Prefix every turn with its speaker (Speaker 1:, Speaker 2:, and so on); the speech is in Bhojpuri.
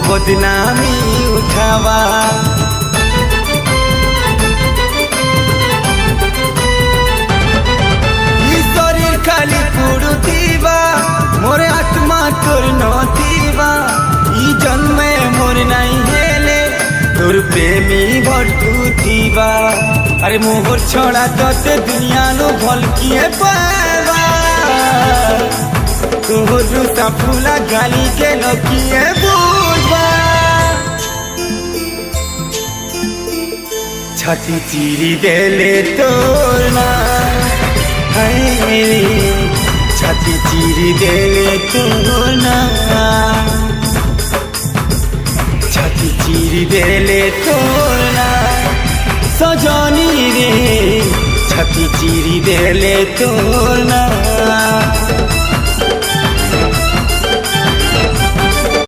Speaker 1: बदनामी उठावा। शरीर खाली पुरुतीबा मोर आत्मा तोर नथीबा। ई जन्मे मोर नहीं हेले तोर प्रेमी भटकुतीबा। अरे मोहर छड़ा तोते दुनिया नो भल किए पावा। तोहर रूसा फूला गाली के नो किए बुझबा। छाती चीरी देले तोर ना छाती चीरी देले तोर ना। छाती चीरी देले तोर ना सजनी रे। छाती चीरी देले तोर ना।